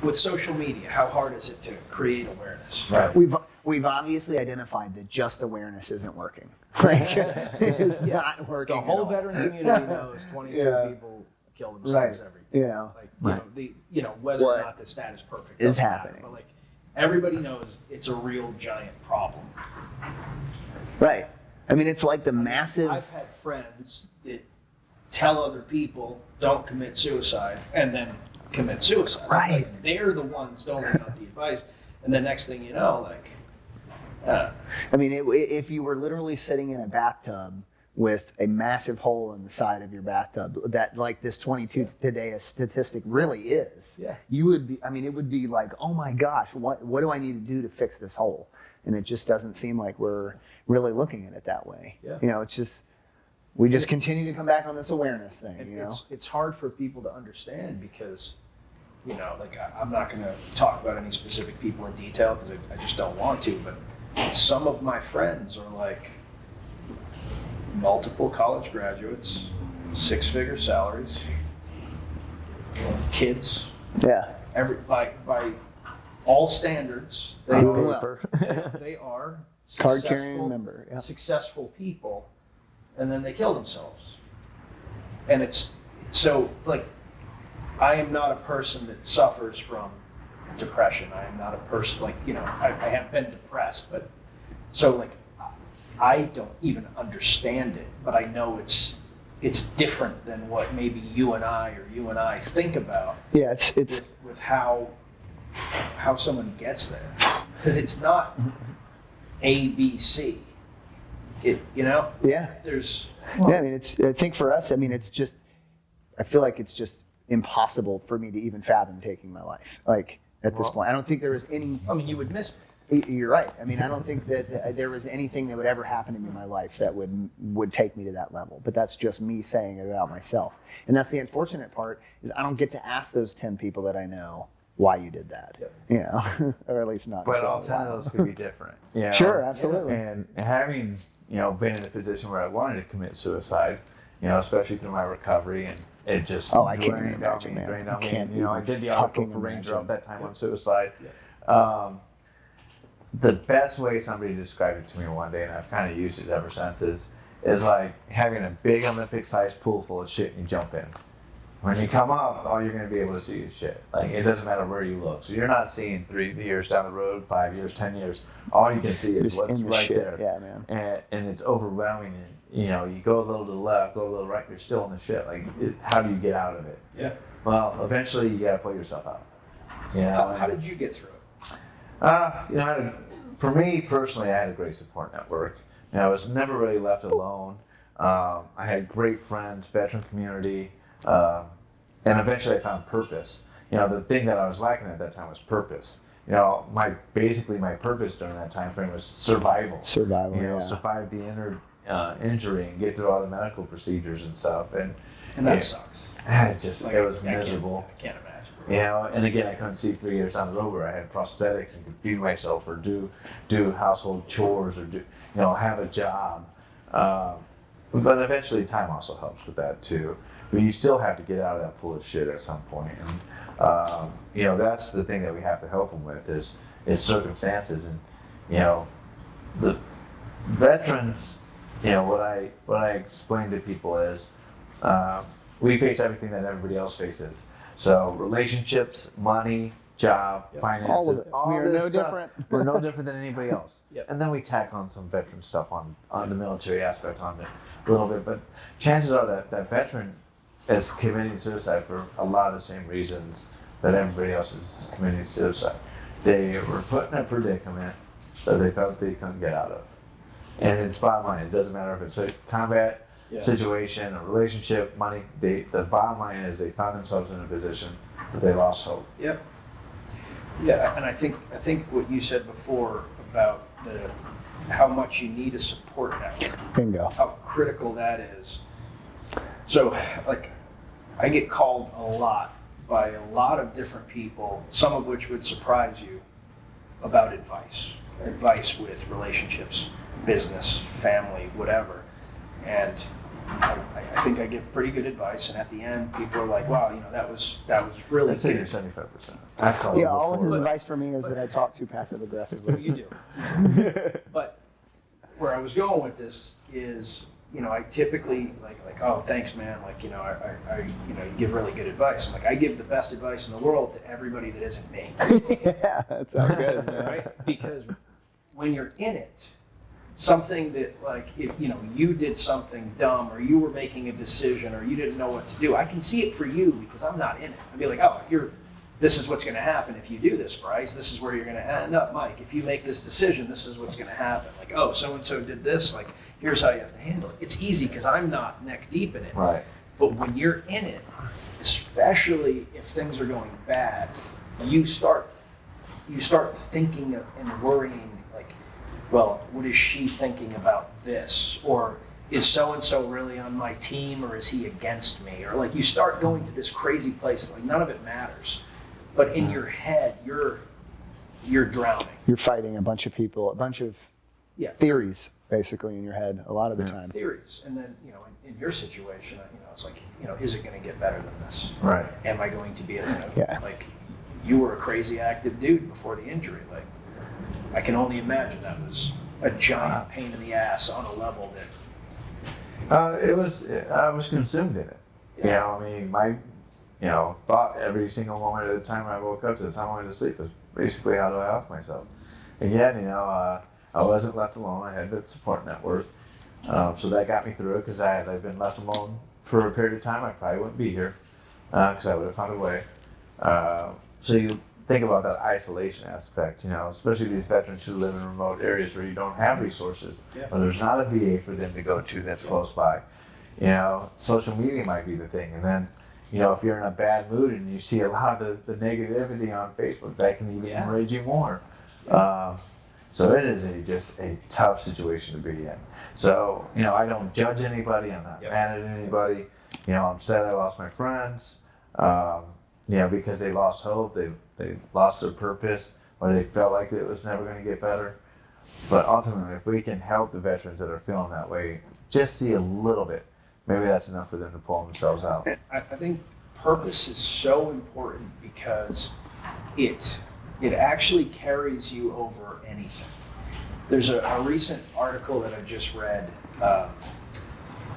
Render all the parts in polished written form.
with social media, how hard is it to create awareness? Right. We've obviously identified that just awareness isn't working. Like, it is not working. The whole at all. veteran community knows 22 people kill themselves Right. every You day. know, Like, whether What or not the stat is perfect is doesn't matter, happening. but like everybody knows it's a real giant problem. right. I mean, it's like the massive. I've had friends that tell other people don't commit suicide and then commit suicide. Right. Like, they're the ones doling out the advice, and the next thing you know, like. I mean, if you were literally sitting in a bathtub with a massive hole in the side of your bathtub, that like this 22 today statistic really is, Yeah. you would be. I mean, it would be like, oh my gosh, what do I need to do to fix this hole? And it just doesn't seem like we're really looking at it that way. Yeah. You know, it's just we just continue to come back on this awareness thing. And You know, it's hard for people to understand because, like I'm not going to talk about any specific people in detail because I just don't want to, but some of my friends are like multiple college graduates, 6-figure salaries, kids, yeah, by all standards, they Doing are, well. they are Card carrying successful, member. Yeah. successful people, and then they kill themselves. And it's so like I am not a person that suffers from depression. I am not a person like I have been depressed, but so like I don't even understand it, but I know it's different than what maybe you and I think about. Yeah, it's with how someone gets there, because it's not A, B, C. yeah. There's Yeah, I mean, I think for us, I mean, I feel like it's just impossible for me to even fathom taking my life. Like, at this point, I don't think there was any. I mean, you would miss me. You're right. I mean, I don't think that there was anything that would ever happen to me in my life that would take me to that level. But that's just me saying it about myself. And that's the unfortunate part is I don't get to ask those 10 people that I know why you did that. Yep. Or at least not. But all 10 of those could be different. Sure, absolutely. And having, been in a position where I wanted to commit suicide, especially through my recovery, and it just I can't even drained on imagine, me, man. drained on I me. can't And, I even did the article fucking for Ranger imagine. at that time on suicide. The best way somebody described it to me one day, and I've kind of used it ever since, is like having a big Olympic-sized pool full of shit and you jump in. When you come up, all you're going to be able to see is shit. Like, it doesn't matter where you look. So you're not seeing 3 years down the road, 5 years, 10 years. All you can see is Just what's in the right shit. there. Yeah, man. And it's overwhelming. And, you go a little to the left, go a little right, you're still in the shit. Like, how do you get out of it? Yeah. Well, eventually you got to pull yourself out. How did you get through it? For me personally, I had a great support network. I was never really left alone. I had great friends, veteran community, and eventually I found purpose. The thing that I was lacking at that time was purpose. My purpose during that time frame was survival. Survival, yeah. Survive the injury and get through all the medical procedures and stuff. And that sucks. It was miserable. I can't imagine. And again, I couldn't see 3 years down the road where I had prosthetics and could feed myself or do household chores or have a job. But eventually, time also helps with that too. But you still have to get out of that pool of shit at some point. And that's the thing that we have to help them with is circumstances. And the veterans, what I explain to people is we face everything that everybody else faces. So relationships, money, job, finances, All of it. all We are this no stuff, different. we're no different than anybody else. Yep. And then we tack on some veteran stuff on the military aspect on it a little bit. But chances are that veteran is committing suicide for a lot of the same reasons that everybody else is committing suicide. They were put in a predicament that they felt they couldn't get out of. And it's bottom line, it doesn't matter if it's a combat situation, a relationship, money. The bottom line is they found themselves in a position that they lost hope. Yep. Yeah, and I think what you said before about how much you need a support network, Bingo. how critical that is. So, like, I get called a lot by a lot of different people, some of which would surprise you, about advice with relationships, business, family, whatever. And I think I give pretty good advice, and at the end, people are like, "Wow, that was really I'd say good." you're 75%. I've told you Yeah, all of his before. advice for me is that I talk too passive aggressively. You do. But where I was going with this is, I typically like, oh, thanks, man. Like, you give really good advice. I'm like, I give the best advice in the world to everybody that isn't me. Yeah, that sounds good, man. Right? Because when you're in it, something that like, if, you did something dumb, or you were making a decision, or you didn't know what to do, I can see it for you because I'm not in it. I'd be like, oh, this is what's going to happen if you do this, Bryce. This is where you're going to end up, Mike. If you make this decision, this is what's going to happen. Like, oh, so-and-so did this. Like, here's how you have to handle it. It's easy because I'm not neck deep in it. Right. But when you're in it, especially if things are going bad, you start thinking and worrying, like, well, what is she thinking about this? Or is so-and-so really on my team, or is he against me? Or like, you start going to this crazy place, like none of it matters. But in your head, you're drowning. You're fighting a bunch of people, a bunch of theories, basically, in your head a lot of the time. Theories. And then, in your situation, it's like, is it going to get better than this? Right. Am I going to be, Yeah. like, you were a crazy active dude before the injury. Like, I can only imagine that was a giant pain in the ass on a level that. I was consumed in it. Yeah. I mean, my thought every single moment of the time I woke up to the time I went to sleep was basically, how do I off myself? Again, I wasn't left alone. I had that support network. So that got me through it, because had I been left alone for a period of time, I probably wouldn't be here, because I would have found a way. So you think about that isolation aspect, especially these veterans who live in remote areas where you don't have resources, or there's not a VA for them to go to that's close by. Social media might be the thing. And then, if you're in a bad mood and you see a lot of the negativity on Facebook, that can even enrage you more. So it is just a tough situation to be in. So, I don't judge anybody. I'm not mad at anybody. I'm sad I lost my friends, because they lost hope. They lost their purpose, or they felt like it was never going to get better. But ultimately, if we can help the veterans that are feeling that way, just see a little bit, maybe that's enough for them to pull themselves out. I think purpose is so important because it actually carries you over anything. There's a recent article that I just read.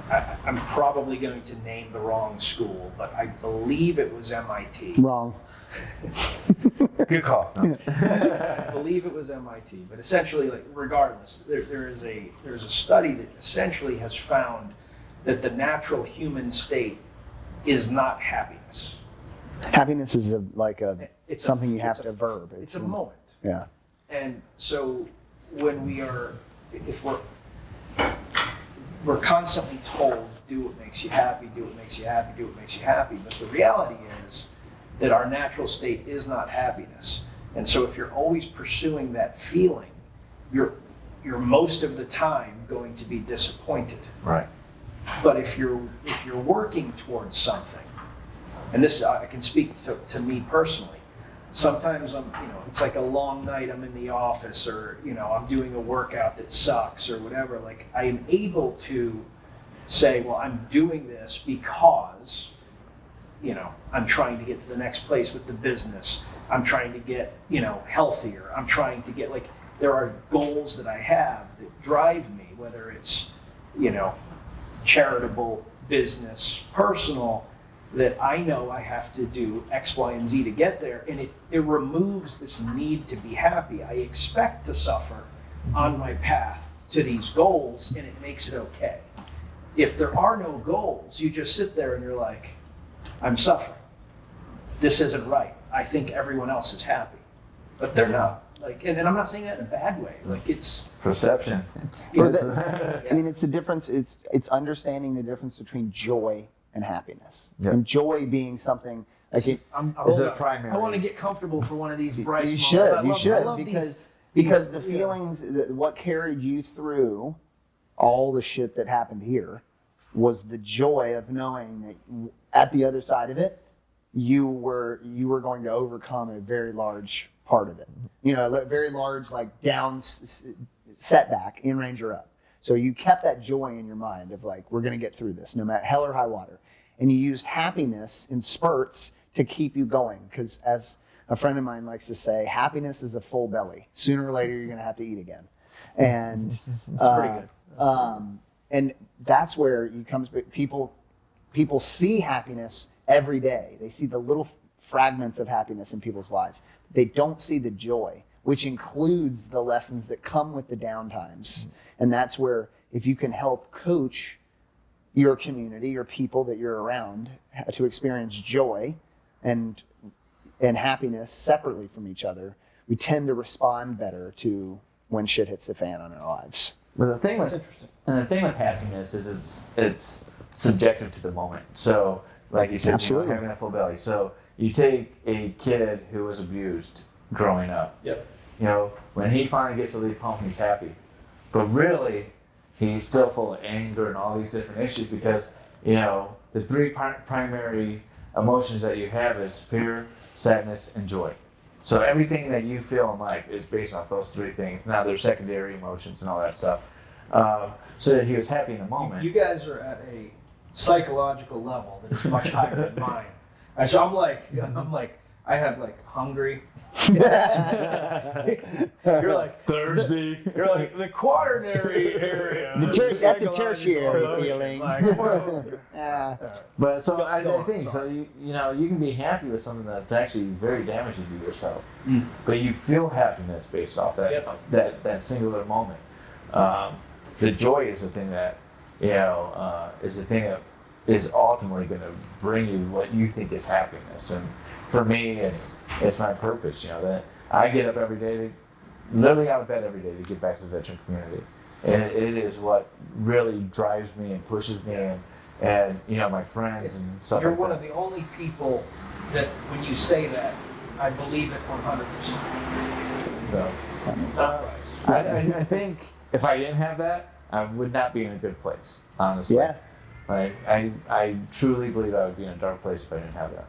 I'm probably going to name the wrong school, but I believe it was MIT. Wrong. Good call. I believe it was MIT, but essentially, like, regardless, there's a study that essentially has found that the natural human state is not happiness. Happiness is It's something you have to verb. It's a moment. Yeah. And so when we're constantly told, do what makes you happy, do what makes you happy, do what makes you happy. But the reality is that our natural state is not happiness. And so if you're always pursuing that feeling, you're most of the time going to be disappointed. Right. But if you're working towards something, and this I can speak to me personally. Sometimes it's like a long night. I'm in the office, or I'm doing a workout that sucks, or whatever. Like, I am able to say, well, I'm doing this because, I'm trying to get to the next place with the business. I'm trying to get, healthier. I'm trying to get, like, there are goals that I have that drive me, whether it's, charitable, business, personal, that I know I have to do X, Y, and Z to get there. And it removes this need to be happy. I expect to suffer on my path to these goals, and it makes it okay. If there are no goals, you just sit there and you're like, I'm suffering. This isn't right. I think everyone else is happy, but they're not. Like, and I'm not saying that in a bad way. Like, it's perception. I mean, it's the difference. It's understanding the difference between joy and happiness. Yep. And joy being something like Is it primary? I want to get comfortable for one of these Bryce you moments. should, I love because the these, feelings, what carried you through all the shit that happened here was the joy of knowing that at the other side of it, you were going to overcome a very large part of it. A very large, like, down setback in Ranger Up. So you kept that joy in your mind of like, we're going to get through this no matter hell or high water. And you used happiness in spurts to keep you going. Because as a friend of mine likes to say, happiness is a full belly. Sooner or later, you're going to have to eat again. And pretty good. And that's where people see happiness every day. They see the little fragments of happiness in people's lives. They don't see the joy, which includes the lessons that come with the downtimes. And that's where, if you can help coach your community, your people that you're around, to experience joy and happiness separately from each other, we tend to respond better to when shit hits the fan on our lives. But the thing with happiness is it's subjective to the moment. So, like you said, Absolutely. having that full belly. So you take a kid who was abused growing up. Yep. When he finally gets to leave home, he's happy. But really, he's still full of anger and all these different issues because, the three primary emotions that you have is fear, sadness, and joy. So everything that you feel in life is based off those three things. Now there's secondary emotions and all that stuff. So that he was happy in the moment. You guys are at a psychological level that is much higher than mine. And so I'm like, I have like hungry. You're like Thursday. You're like the quaternary area. That's a tertiary feeling. But so I Go on, think so. sorry. You can be happy with something that's actually very damaging to yourself, but you feel happiness based off that Yep. that singular moment. The joy is the thing that is the thing that is ultimately going to bring you what you think is happiness. And for me, it's my purpose. That I get up every day, literally out of bed every day to get back to the veteran community, and it is what really drives me and pushes me, and my friends and stuff. You're like one that. of the only people that, when you say that, I believe it 100%. So, Not Bryce. I think if I didn't have that, I would not be in a good place. Honestly, Yeah. I truly believe I would be in a dark place if I didn't have that.